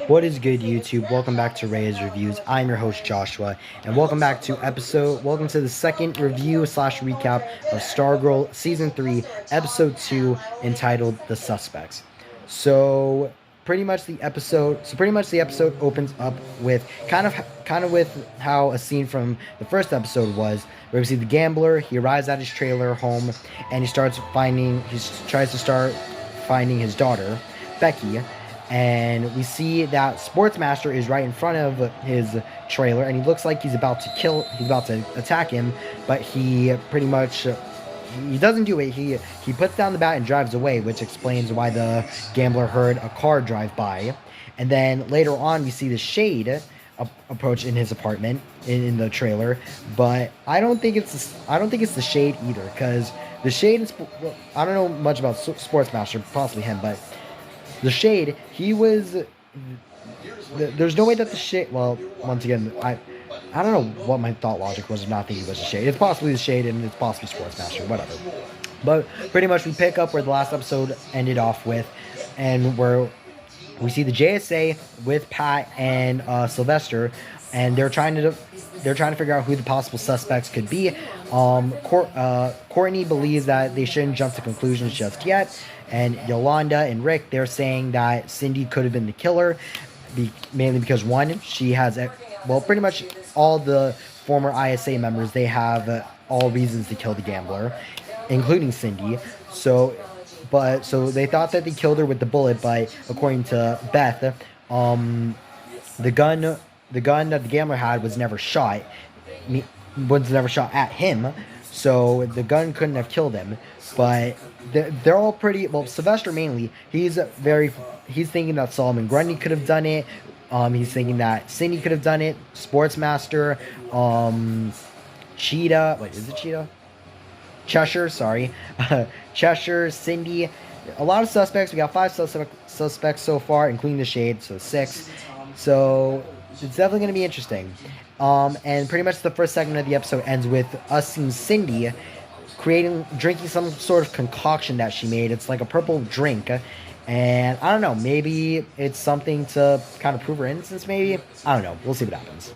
What is good, YouTube? Welcome back to Ray's Reviews. I'm your host Joshua, and welcome to the second review slash recap of Stargirl Season 3, Episode 2, entitled The Suspects. So pretty much the episode opens up with kind of with how a scene from the first episode was, where we see the gambler. He arrives at his trailer home, and he tries to start finding his daughter, Becky. And we see that Sportsmaster is right in front of his trailer, and he looks like he's about to attack him, but he doesn't do it. He puts down the bat and drives away, which explains why the gambler heard a car drive by. And then later on, we see the Shade approach in his apartment in the trailer, but I don't think it's the Shade either, because the Shade is, I don't know much about Sportsmaster, possibly him, but the Shade, there's no way that the Shade, well, once again, I don't know what my thought logic was of not thinking it was the Shade. It's possibly the Shade, and it's possibly Sportsmaster, whatever. But pretty much we pick up where the last episode ended off with, and where we see the JSA with Pat and Sylvester, and they're trying to figure out who the possible suspects could be. Courtney believes that they shouldn't jump to conclusions just yet, and Yolanda and Rick, they're saying that Cindy could have been the killer, mainly because, one, she has pretty much all the former ISA members, they have all reasons to kill the gambler, including Cindy. So they thought that they killed her with the bullet, but according to Beth, the gun that the gambler had was never shot at him, so the gun couldn't have killed him. But they're all pretty, well, Sylvester mainly, he's thinking that Solomon Grundy could have done it. He's thinking that Cindy could have done it. Sportsmaster, Cheetah, wait, is it Cheetah? Cheshire, sorry. Cheshire, Cindy, a lot of suspects. We got 5 suspects so far, including the Shade, so 6. So it's definitely going to be interesting. And pretty much the first segment of the episode ends with us seeing Cindy drinking some sort of concoction that she made. It's like a purple drink, and I don't know, maybe it's something to kind of prove her innocence, maybe? I don't know, we'll see what happens.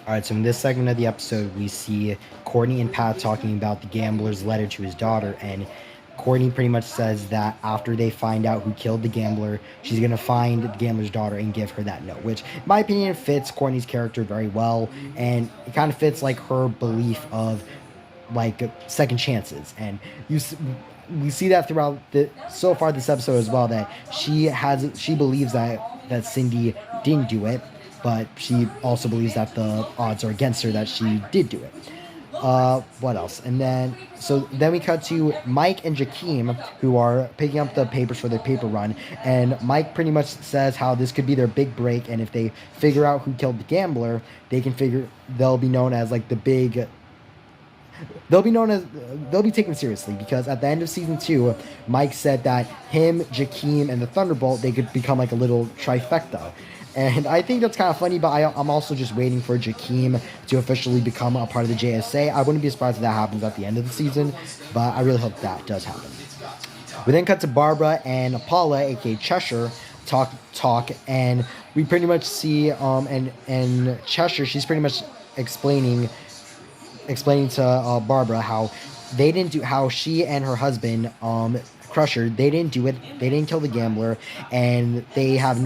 Alright, so in this segment of the episode, we see Courtney and Pat talking about the gambler's letter to his daughter, and Courtney pretty much says that after they find out who killed the gambler, she's going to find the gambler's daughter and give her that note, which, in my opinion, fits Courtney's character very well, and it kind of fits, like, her belief of, like, second chances. And we see that throughout so far this episode as well, that she believes that Cindy didn't do it, but she also believes that the odds are against her that she did do it. What else? And then we cut to Mike and Jakeem, who are picking up the papers for their paper run, and Mike pretty much says how this could be their big break, and if they figure out who killed the gambler, they'll be known as, like, they'll be taken seriously, because at the end of season 2, Mike said that him, Jakeem, and the Thunderbolt, they could become like a little trifecta. And I think that's kind of funny, but I'm also just waiting for Jakeem to officially become a part of the JSA. I wouldn't be surprised if that happens at the end of the season, but I really hope that does happen. We then cut to Barbara and Paula, aka Cheshire, talk, and we pretty much see and Cheshire, she's pretty much explaining to Barbara how she and her husband, Crusher, they didn't do it. They didn't kill the gambler, and they do have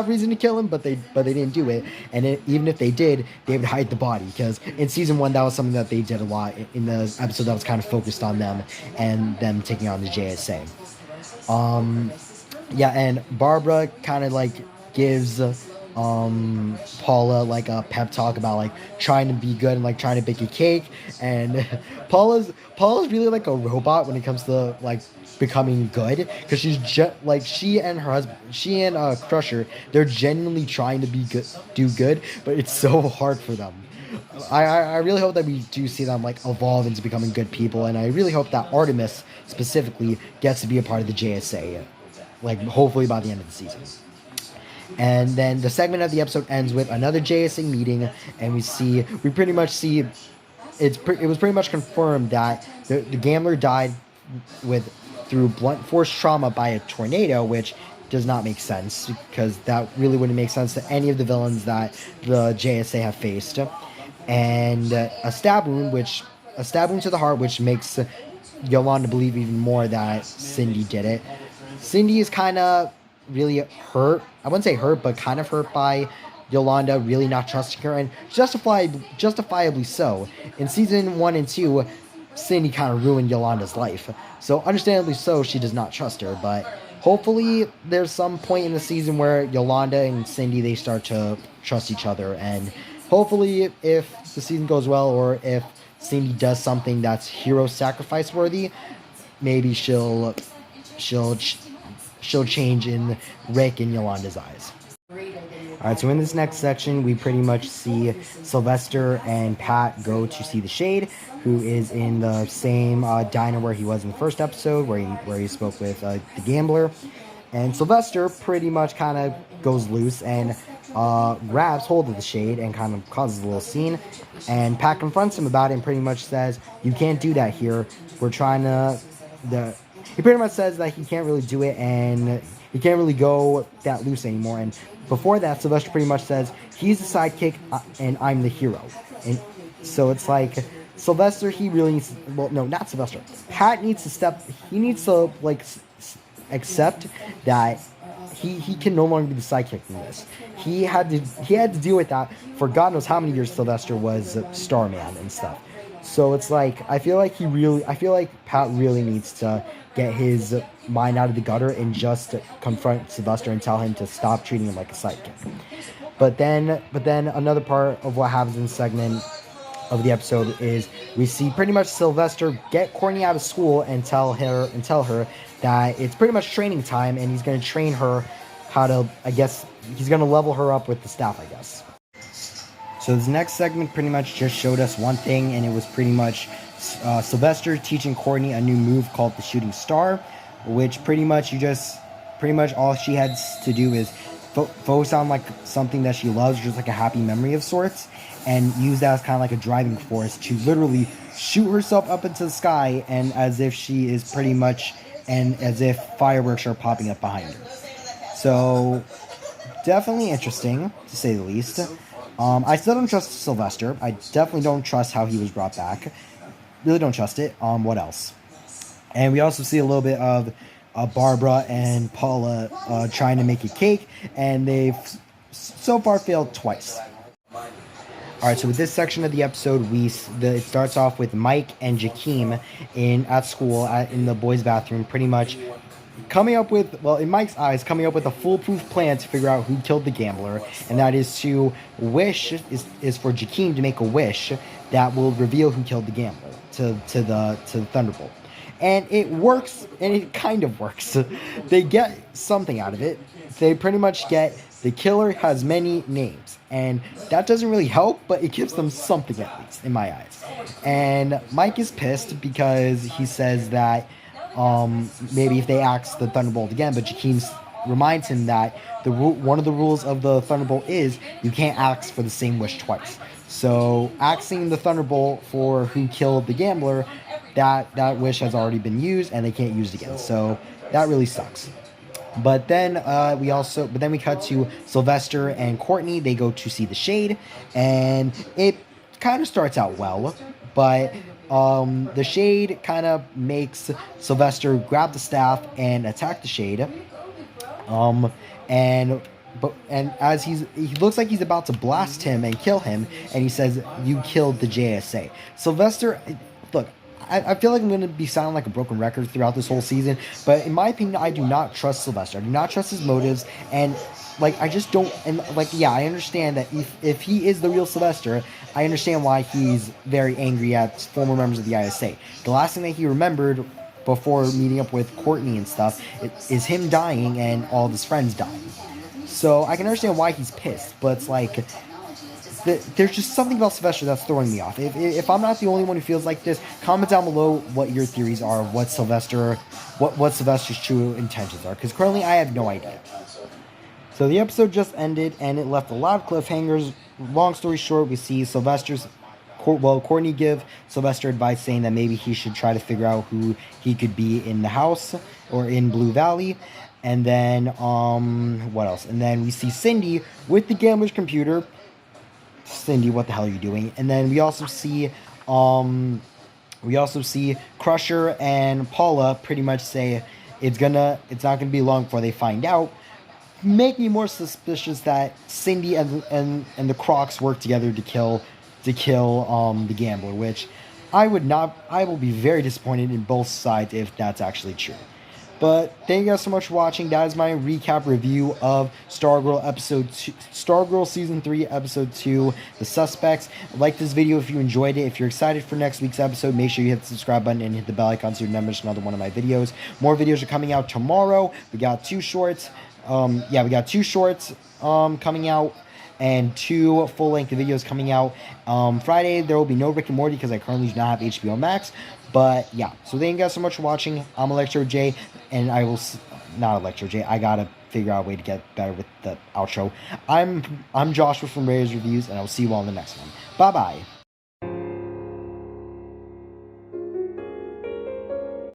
reason to kill him, but they didn't do it. And even if they did, they would hide the body, because in season 1, that was something that they did a lot in the episode that was kind of focused on them and them taking on the JSA. And Barbara kind of like gives Paula like a pep talk about like trying to be good and like trying to bake a cake, and Paula's really like a robot when it comes to like becoming good, because she's she and Crusher, they're genuinely trying to do good, but it's so hard for them. I really hope that we do see them like evolve into becoming good people, and I really hope that Artemis specifically gets to be a part of the JSA, like hopefully by the end of the season. And then the segment of the episode ends with another JSA meeting, and we pretty much see it was pretty much confirmed that the gambler died through blunt force trauma by a tornado, which does not make sense, because that really wouldn't make sense to any of the villains that the JSA have faced. And a stab wound to the heart, which makes Yolanda believe even more that Cindy did it. Cindy is kind of really hurt. I wouldn't say hurt, but kind of hurt by Yolanda really not trusting her, and justifiably so. In season 1 and 2, Cindy kind of ruined Yolanda's life. So understandably so, she does not trust her, but hopefully there's some point in the season where Yolanda and Cindy, they start to trust each other, and hopefully if the season goes well, or if Cindy does something that's hero sacrifice worthy, maybe she'll change in Rick and Yolanda's eyes. Alright, so in this next section, we pretty much see Sylvester and Pat go to see the Shade, who is in the same diner where he was in the first episode, where he spoke with the gambler. And Sylvester pretty much kind of goes loose and grabs hold of the Shade and kind of causes a little scene. And Pat confronts him about it and pretty much says, "You can't do that here. We're trying to..." He pretty much says that he can't really do it and he can't really go that loose anymore. And before that, Sylvester pretty much says, he's the sidekick and I'm the hero. And so it's like, Sylvester, he really needs... Well, no, not Sylvester. Pat needs to he needs to, like, accept that he can no longer be the sidekick in this. He had to deal with that for God knows how many years Sylvester was Starman and stuff. So it's like, I feel like Pat really needs to get his mind out of the gutter and just confront Sylvester and tell him to stop treating him like a sidekick. But then another part of what happens in the segment of the episode is we see pretty much Sylvester get Courtney out of school and tell her that it's pretty much training time, and he's going to train her how to, I guess, he's going to level her up with the staff, I guess. So this next segment pretty much just showed us one thing, and it was pretty much Sylvester teaching Courtney a new move called the Shooting Star, which pretty much all she had to do is focus on like something that she loves, just like a happy memory of sorts, and use that as kind of like a driving force to literally shoot herself up into the sky, and as if she is pretty much, and as if fireworks are popping up behind her. So definitely interesting, to say the least. I still don't trust Sylvester. I definitely don't trust how he was brought back. Really don't trust it. What else? And we also see a little bit of Barbara and Paula trying to make a cake, and they've so far failed twice. Alright, so with this section of the episode, it starts off with Mike and Jakeem at school in the boys' bathroom, pretty much coming up with, well, in Mike's eyes, coming up with a foolproof plan to figure out who killed the gambler, and that is for Jakeem to make a wish that will reveal who killed the gambler to the Thunderbolt. And it works, and it kind of works. They get something out of it. They pretty much get the killer has many names, and that doesn't really help, but it gives them something at least, in my eyes. And Mike is pissed because he says that maybe if they axe the Thunderbolt again, but Jakeem reminds him that one of the rules of the Thunderbolt is you can't axe for the same wish twice. So axing the Thunderbolt for who killed the gambler, that wish has already been used and they can't use it again. So that really sucks. But then we cut to Sylvester and Courtney. They go to see the Shade, and it kind of starts out well, but the Shade kind of makes Sylvester grab the staff and attack the Shade. And as he looks like he's about to blast him and kill him, and he says, "You killed the JSA." Sylvester, look, I feel like I'm going to be sounding like a broken record throughout this whole season, but in my opinion, I do not trust Sylvester. I do not trust his motives, and like I just don't. And like, yeah, I understand that if he is the real Sylvester, I understand why he's very angry at former members of the ISA. The last thing that he remembered before meeting up with Courtney and stuff is him dying and all of his friends dying. So I can understand why he's pissed, but it's like, there's just something about Sylvester that's throwing me off. If I'm not the only one who feels like this, comment down below what your theories are of what Sylvester's true intentions are, because currently I have no idea. So the episode just ended, and it left a lot of cliffhangers. Long story short, we see Courtney give Sylvester advice saying that maybe he should try to figure out who he could be in the house or in Blue Valley. And then what else? And then we see Cindy with the gambler's computer. Cindy, what the hell are you doing? And then we also see Crusher and Paula pretty much say it's not gonna be long before they find out, make me more suspicious that Cindy and the Crocs work together to kill the gambler, which I will be very disappointed in both sides if that's actually true. But thank you guys so much for watching. That is my recap review of Stargirl Season 3, Episode 2, The Suspects. Like this video if you enjoyed it. If you're excited for next week's episode, make sure you hit the subscribe button and hit the bell icon so you never miss another one of my videos. More videos are coming out tomorrow. We got 2 shorts. We got 2 shorts coming out and 2 full-length videos coming out. Friday, there will be no Rick and Morty because I currently do not have HBO Max. But, yeah. So, thank you guys so much for watching. I'm Electro J, and I will... Not Electro J. I gotta figure out a way to get better with the outro. I'm Joshua from Raiders Reviews, and I will see you all in the next one. Bye-bye.